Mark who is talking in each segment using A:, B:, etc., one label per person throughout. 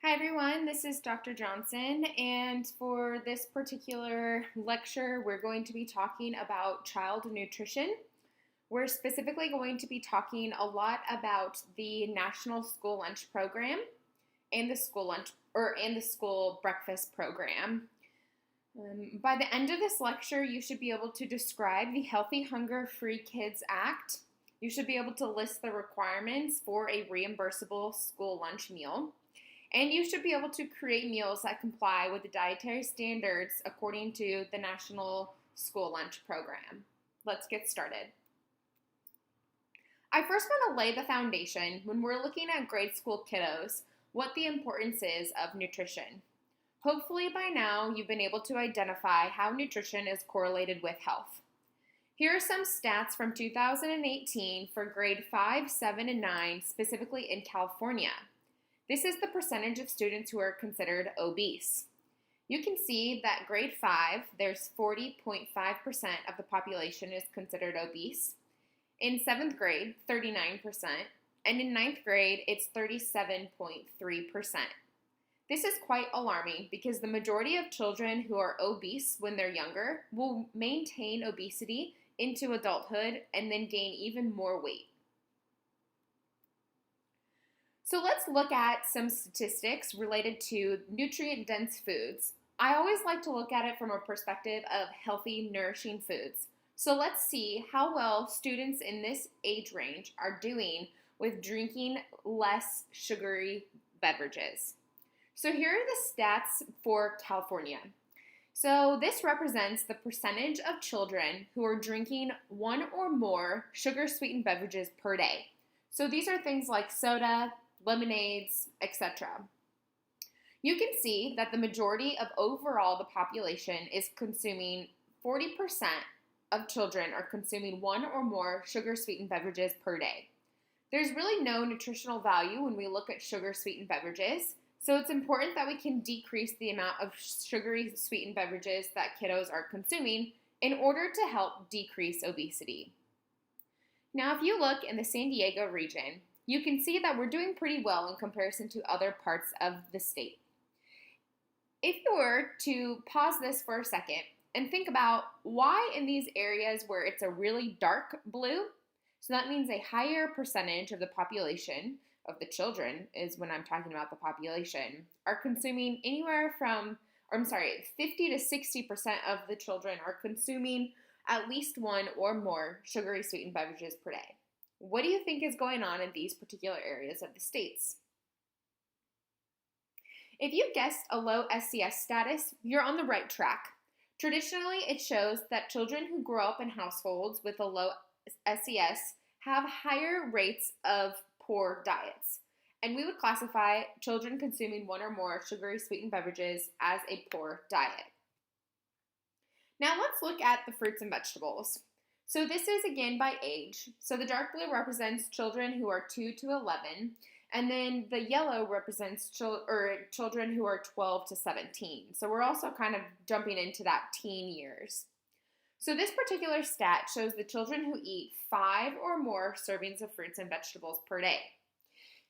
A: Hi everyone, this is Dr. Johnson, and for this particular lecture, we're going to be talking about child nutrition. We're specifically going to be talking a lot about the National School Lunch Program and the school breakfast program. By the end of this lecture, you should be able to describe the Healthy Hunger Free Kids Act. You should be able to list the requirements for a reimbursable school lunch meal. And you should be able to create meals that comply with the dietary standards according to the National School Lunch Program. Let's get started. I first want to lay the foundation when we're looking at grade school kiddos, what the importance is of nutrition. Hopefully by now you've been able to identify how nutrition is correlated with health. Here are some stats from 2018 for grade 5, 7, and 9, specifically in California. This is the percentage of students who are considered obese. You can see that grade 5, there's 40.5% of the population is considered obese. In 7th grade, 39%, and in 9th grade, it's 37.3%. This is quite alarming because the majority of children who are obese when they're younger will maintain obesity into adulthood and then gain even more weight. So let's look at some statistics related to nutrient-dense foods. I always like to look at it from a perspective of healthy, nourishing foods. So let's see how well students in this age range are doing with drinking less sugary beverages. So here are the stats for California. So this represents the percentage of children who are drinking one or more sugar-sweetened beverages per day. So these are things like soda, lemonades, etc. You can see that the majority of overall the population is consuming 40% of children are consuming one or more sugar-sweetened beverages per day. There's really no nutritional value when we look at sugar-sweetened beverages, so it's important that we can decrease the amount of sugary sweetened beverages that kiddos are consuming in order to help decrease obesity. Now, if you look in the San Diego region, you can see that we're doing pretty well in comparison to other parts of the state. If you were to pause this for a second and think about why in these areas where it's a really dark blue, so that means a higher percentage of the population, of the children is when I'm talking about the population, are consuming 50 to 60% of the children are consuming at least one or more sugary sweetened beverages per day. What do you think is going on in these particular areas of the states? If you guessed a low SCS status, you're on the right track. Traditionally, it shows that children who grow up in households with a low SCS have higher rates of poor diets. And we would classify children consuming one or more sugary sweetened beverages as a poor diet. Now let's look at the fruits and vegetables. So this is again by age. So the dark blue represents children who are 2 to 11, and then the yellow represents children who are 12 to 17. So we're also kind of jumping into that teen years. So this particular stat shows the children who eat 5 or more servings of fruits and vegetables per day.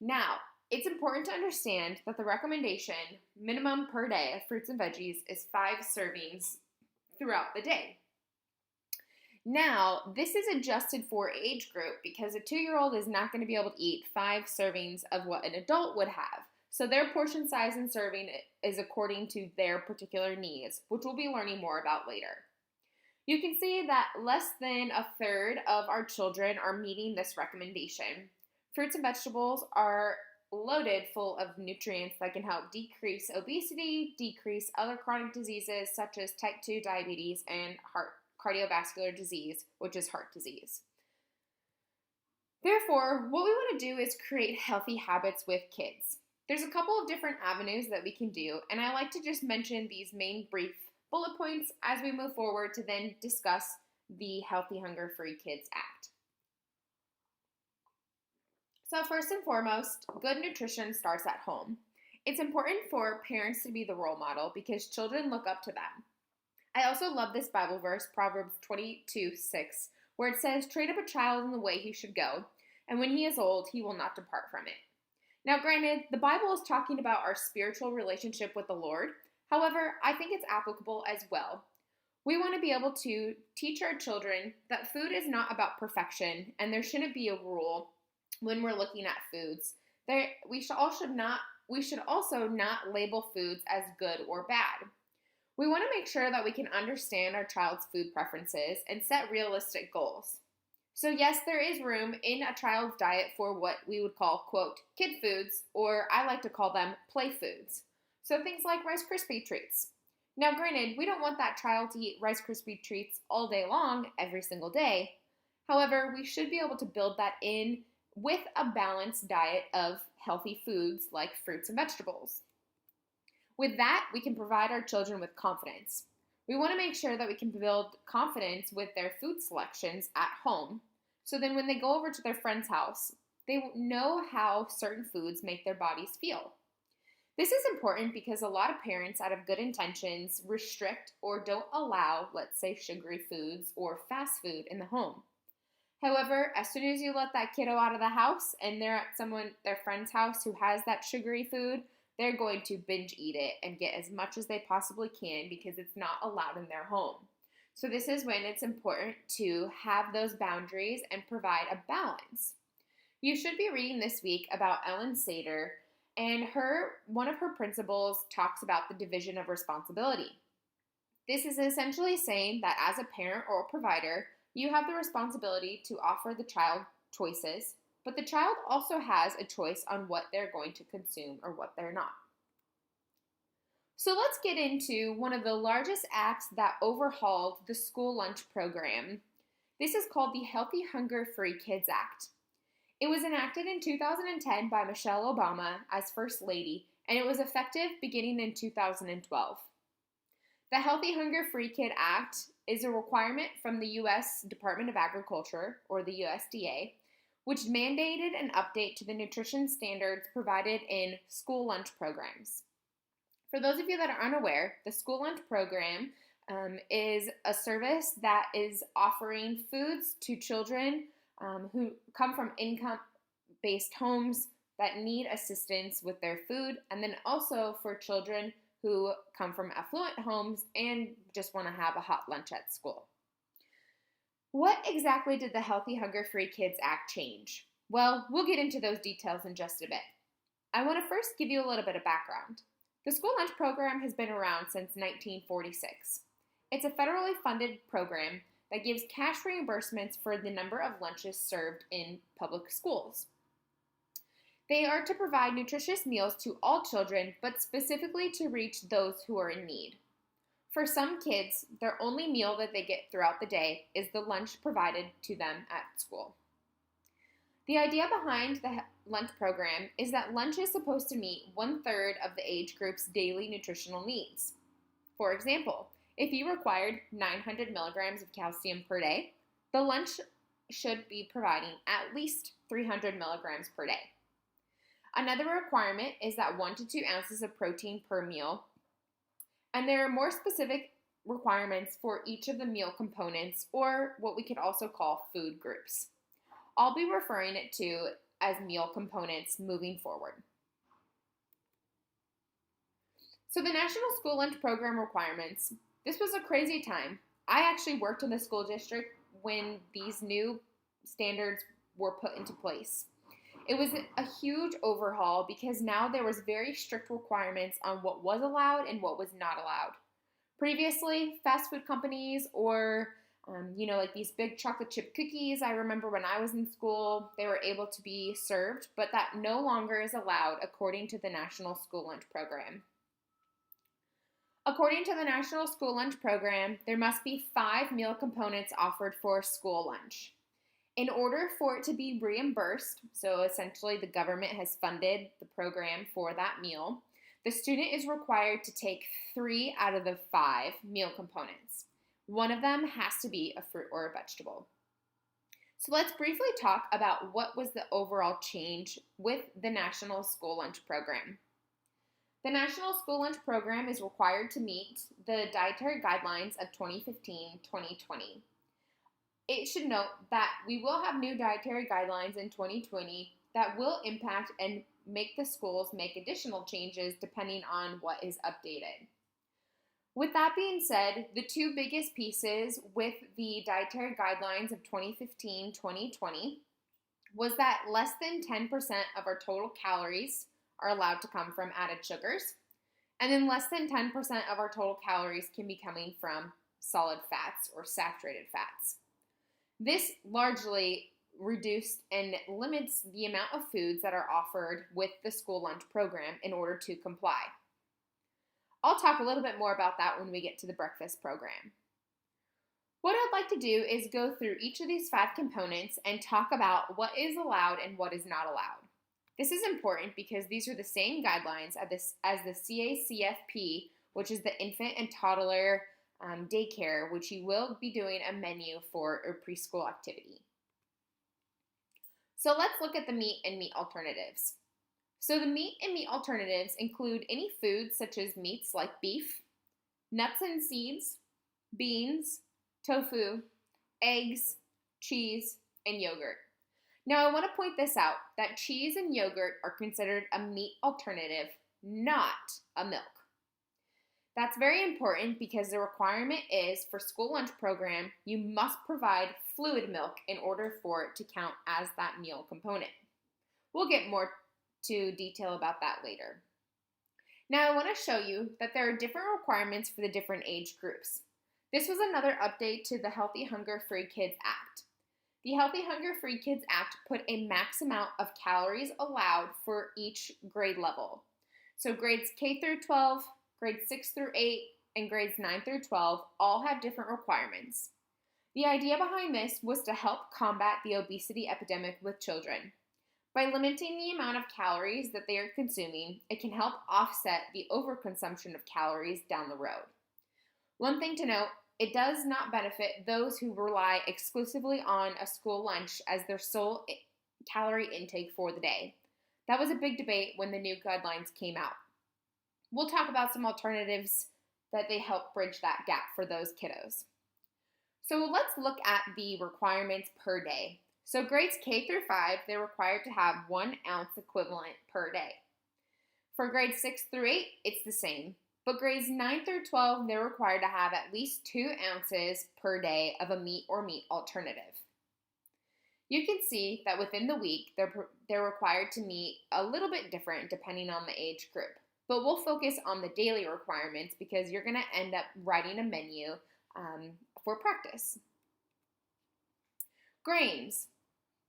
A: Now, it's important to understand that the recommendation minimum per day of fruits and veggies is 5 servings throughout the day. Now, this is adjusted for age group because a 2-year-old is not going to be able to eat 5 servings of what an adult would have. So their portion size and serving is according to their particular needs, which we'll be learning more about later. You can see that less than a third of our children are meeting this recommendation. Fruits and vegetables are loaded full of nutrients that can help decrease obesity, decrease other chronic diseases such as type 2 diabetes and cardiovascular disease, which is heart disease. Therefore, what we want to do is create healthy habits with kids. There's a couple of different avenues that we can do, and I like to just mention these main brief bullet points as we move forward to then discuss the Healthy Hunger Free Kids Act. So first and foremost, good nutrition starts at home. It's important for parents to be the role model because children look up to them. I also love this Bible verse, Proverbs 22:6, where it says, "Train up a child in the way he should go, and when he is old, he will not depart from it." Now, granted, the Bible is talking about our spiritual relationship with the Lord. However, I think it's applicable as well. We want to be able to teach our children that food is not about perfection, and there shouldn't be a rule when we're looking at foods. We should also not label foods as good or bad. We want to make sure that we can understand our child's food preferences and set realistic goals. So yes, there is room in a child's diet for what we would call, quote, kid foods, or I like to call them play foods. So things like Rice Krispie treats. Now granted, we don't want that child to eat Rice Krispie treats all day long, every single day. However, we should be able to build that in with a balanced diet of healthy foods like fruits and vegetables. With that, we can provide our children with confidence. We want to make sure that we can build confidence with their food selections at home. So then when they go over to their friend's house, they know how certain foods make their bodies feel. This is important because a lot of parents, out of good intentions, restrict or don't allow, let's say, sugary foods or fast food in the home. However, as soon as you let that kiddo out of the house and they're at their friend's house who has that sugary food, they're going to binge eat it and get as much as they possibly can because it's not allowed in their home. So this is when it's important to have those boundaries and provide a balance. You should be reading this week about Ellen Sater, and one of her principles talks about the division of responsibility. This is essentially saying that as a parent or a provider, you have the responsibility to offer the child choices, but the child also has a choice on what they're going to consume or what they're not. So let's get into one of the largest acts that overhauled the school lunch program. This is called the Healthy Hunger Free Kids Act. It was enacted in 2010 by Michelle Obama as First Lady, and it was effective beginning in 2012. The Healthy Hunger Free Kid Act is a requirement from the U.S. Department of Agriculture, or the USDA, which mandated an update to the nutrition standards provided in school lunch programs. For those of you that are unaware, the school lunch program is a service that is offering foods to children who come from income-based homes that need assistance with their food, and then also for children who come from affluent homes and just want to have a hot lunch at school. What exactly did the Healthy Hunger Free Kids Act change? Well, we'll get into those details in just a bit. I want to first give you a little bit of background. The school lunch program has been around since 1946. It's a federally funded program that gives cash reimbursements for the number of lunches served in public schools. They are to provide nutritious meals to all children, but specifically to reach those who are in need. For some kids, their only meal that they get throughout the day is the lunch provided to them at school. The idea behind the lunch program is that lunch is supposed to meet 1/3 of the age group's daily nutritional needs. For example, if you required 900 milligrams of calcium per day, the lunch should be providing at least 300 milligrams per day. Another requirement is that 1 to 2 ounces of protein per meal, and there are more specific requirements for each of the meal components, or what we could also call food groups. I'll be referring it to as meal components moving forward. So the National School Lunch Program requirements, this was a crazy time. I actually worked in the school district when these new standards were put into place. It was a huge overhaul because now there was very strict requirements on what was allowed and what was not allowed. Previously, fast food companies or like these big chocolate chip cookies, I remember when I was in school, they were able to be served, but that no longer is allowed according to the National School Lunch Program. According to the National School Lunch Program, there must be 5 meal components offered for school lunch. In order for it to be reimbursed, so essentially the government has funded the program for that meal, the student is required to take 3 out of the 5 meal components. One of them has to be a fruit or a vegetable. So let's briefly talk about what was the overall change with the National School Lunch Program. The National School Lunch Program is required to meet the dietary guidelines of 2015-2020. It should note that we will have new dietary guidelines in 2020 that will impact and make the schools make additional changes depending on what is updated. With that being said, the two biggest pieces with the dietary guidelines of 2015-2020 was that less than 10% of our total calories are allowed to come from added sugars, and then less than 10% of our total calories can be coming from solid fats or saturated fats. This largely reduced and limits the amount of foods that are offered with the school lunch program in order to comply. I'll talk a little bit more about that when we get to the breakfast program. What I'd like to do is go through each of these 5 components and talk about what is allowed and what is not allowed. This is important because these are the same guidelines as the CACFP, which is the infant and toddler daycare, which you will be doing a menu for a preschool activity. So let's look at the meat and meat alternatives. So the meat and meat alternatives include any foods such as meats like beef, nuts and seeds, beans, tofu, eggs, cheese, and yogurt. Now I want to point this out, that cheese and yogurt are considered a meat alternative, not a milk. That's very important because the requirement is for school lunch program, you must provide fluid milk in order for it to count as that meal component. We'll get more to detail about that later. Now I want to show you that there are different requirements for the different age groups. This was another update to the Healthy Hunger Free Kids Act. The Healthy Hunger Free Kids Act put a max amount of calories allowed for each grade level. So grades K through 12, grades 6 through 8, and grades 9 through 12 all have different requirements. The idea behind this was to help combat the obesity epidemic with children. By limiting the amount of calories that they are consuming, it can help offset the overconsumption of calories down the road. One thing to note, it does not benefit those who rely exclusively on a school lunch as their sole calorie intake for the day. That was a big debate when the new guidelines came out. We'll talk about some alternatives that they help bridge that gap for those kiddos. So let's look at the requirements per day. So grades K through 5, they're required to have 1 ounce equivalent per day. For grades 6 through 8, it's the same. But grades 9 through 12, they're required to have at least 2 ounces per day of a meat or meat alternative. You can see that within the week, they're required to meet a little bit different depending on the age group. But we'll focus on the daily requirements because you're going to end up writing a menu for practice. Grains.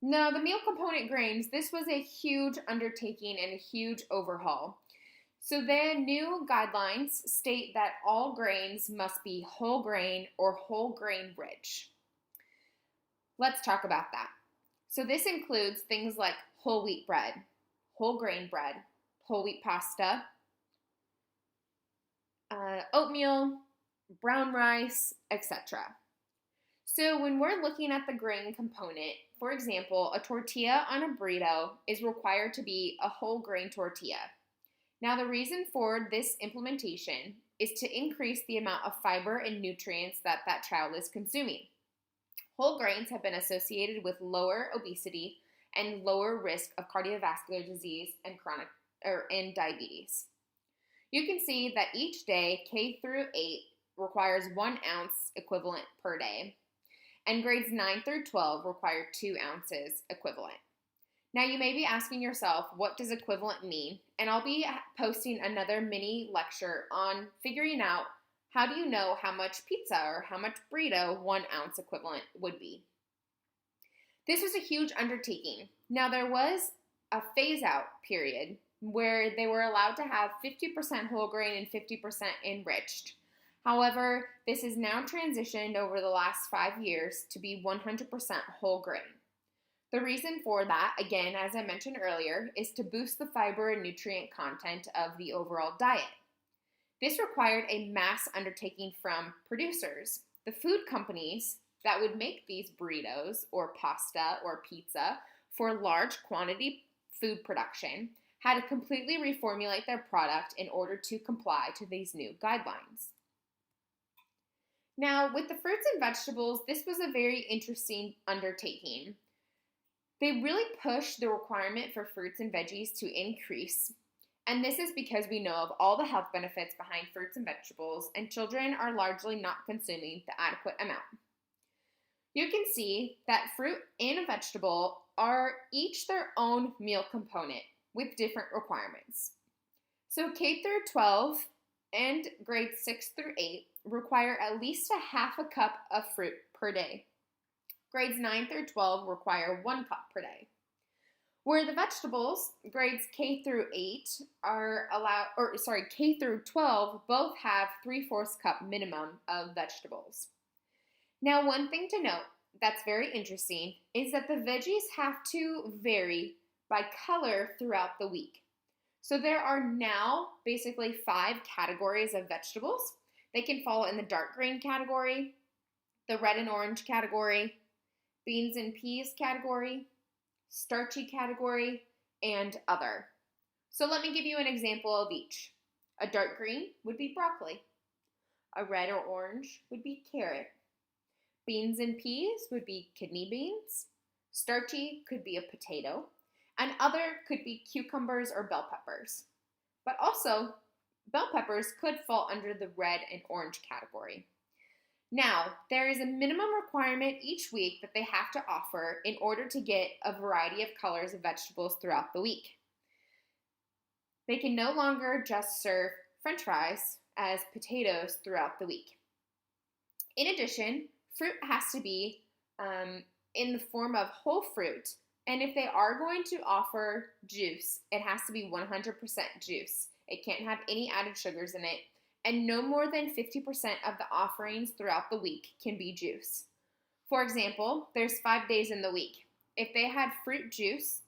A: Now, the meal component grains, this was a huge undertaking and a huge overhaul. So the new guidelines state that all grains must be whole grain or whole grain rich. Let's talk about that. So this includes things like whole wheat bread, whole grain bread, whole wheat pasta, oatmeal, brown rice, etc. So when we're looking at the grain component, for example, a tortilla on a burrito is required to be a whole grain tortilla. Now the reason for this implementation is to increase the amount of fiber and nutrients that child is consuming. Whole grains have been associated with lower obesity and lower risk of cardiovascular disease and diabetes. You can see that each day, K through 8 requires 1 ounce equivalent per day, and grades 9 through 12 require 2 ounces equivalent. Now you may be asking yourself, what does equivalent mean? And I'll be posting another mini lecture on figuring out how do you know how much pizza or how much burrito 1 ounce equivalent would be. This was a huge undertaking. Now there was a phase out period where they were allowed to have 50% whole grain and 50% enriched. However, this is now transitioned over the last 5 years to be 100% whole grain. The reason for that, again, as I mentioned earlier, is to boost the fiber and nutrient content of the overall diet. This required a mass undertaking from producers, the food companies that would make these burritos or pasta or pizza for large quantity food production had to completely reformulate their product in order to comply to these new guidelines. Now, with the fruits and vegetables, this was a very interesting undertaking. They really push the requirement for fruits and veggies to increase. And this is because we know of all the health benefits behind fruits and vegetables, and children are largely not consuming the adequate amount. You can see that fruit and a vegetable are each their own meal component with different requirements. So K through 12 and grades 6 through 8 require at least a half a cup of fruit per day. Grades 9 through 12 require 1 cup per day. Where the vegetables, grades K through 8 K through 12 both have 3/4 cup minimum of vegetables. Now, one thing to note that's very interesting is that the veggies have to vary by color throughout the week. So there are now basically 5 categories of vegetables. They can fall in the dark green category, the red and orange category, beans and peas category, starchy category, and other. So let me give you an example of each. A dark green would be broccoli. A red or orange would be carrot. Beans and peas would be kidney beans. Starchy could be a potato. And other could be cucumbers or bell peppers. But also, bell peppers could fall under the red and orange category. Now, there is a minimum requirement each week that they have to offer in order to get a variety of colors of vegetables throughout the week. They can no longer just serve French fries as potatoes throughout the week. In addition, fruit has to be in the form of whole fruit, and if they are going to offer juice, it has to be 100% juice. It can't have any added sugars in it, and no more than 50% of the offerings throughout the week can be juice. For example, there's 5 days in the week. If they had fruit juice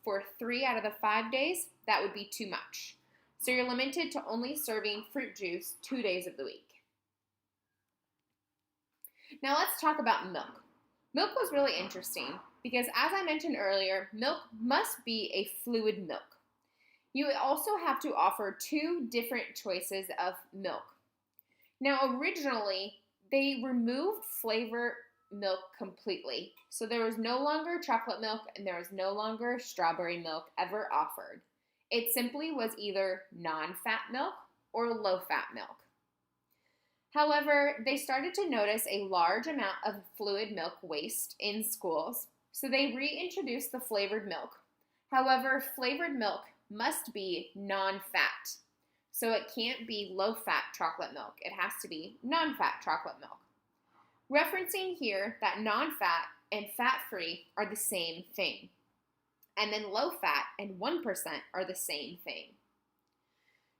A: for 3 out of the 5 days, that would be too much. So you're limited to only serving fruit juice 2 days of the week. Now let's talk about milk. Milk was really interesting because, as I mentioned earlier, milk must be a fluid milk. You also have to offer 2 different choices of milk. Now, originally, they removed flavored milk completely. So there was no longer chocolate milk and there was no longer strawberry milk ever offered. It simply was either non-fat milk or low-fat milk. However, they started to notice a large amount of fluid milk waste in schools, so they reintroduced the flavored milk. However, flavored milk must be non-fat, so it can't be low-fat chocolate milk. It has to be non-fat chocolate milk. Referencing here that non-fat and fat-free are the same thing, and then low-fat and 1% are the same thing.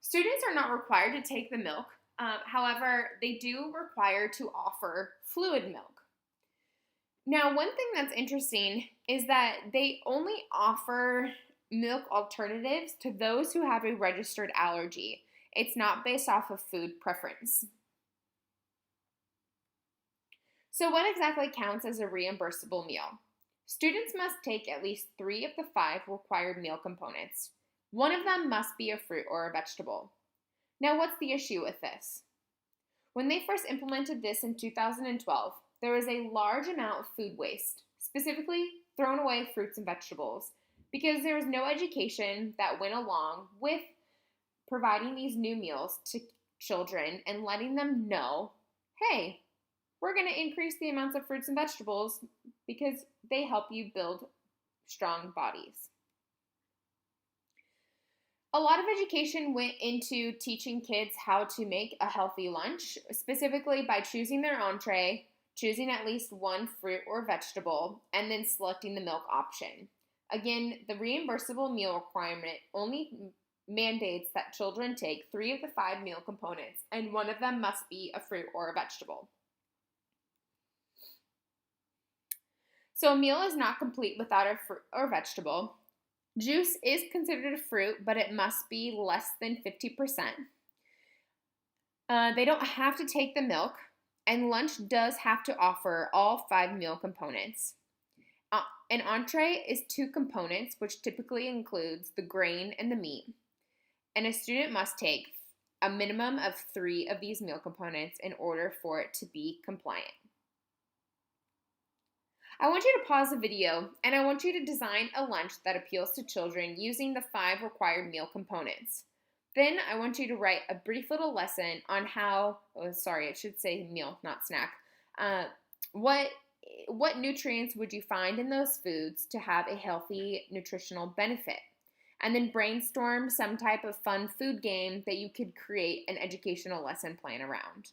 A: Students are not required to take the milk. However, they do require to offer fluid milk. Now, one thing that's interesting is that they only offer milk alternatives to those who have a registered allergy. It's not based off of food preference. So what exactly counts as a reimbursable meal? Students must take at least 3 of the 5 required meal components. One of them must be a fruit or a vegetable. Now, what's the issue with this? When they first implemented this in 2012, there was a large amount of food waste, specifically thrown away fruits and vegetables, because there was no education that went along with providing these new meals to children and letting them know, hey, we're going to increase the amounts of fruits and vegetables because they help you build strong bodies. A lot of education went into teaching kids how to make a healthy lunch, specifically by choosing their entree, choosing at least 1 fruit or vegetable, and then selecting the milk option. Again, the reimbursable meal requirement only mandates that children take 3 of the 5 meal components, and one of them must be a fruit or a vegetable. So a meal is not complete without a fruit or vegetable. Juice is considered a fruit, but it must be less than 50%. They don't have to take the milk, and lunch does have to offer all 5 meal components. An entree is 2 components, which typically includes the grain and the meat, and a student must take a minimum of 3 of these meal components in order for it to be compliant. I want you to pause the video and I want you to design a lunch that appeals to children using the 5 required meal components. Then I want you to write a brief little lesson on how, it should say meal, not snack. Uh, what what nutrients would you find in those foods to have a healthy nutritional benefit? And then brainstorm some type of fun food game that you could create an educational lesson plan around.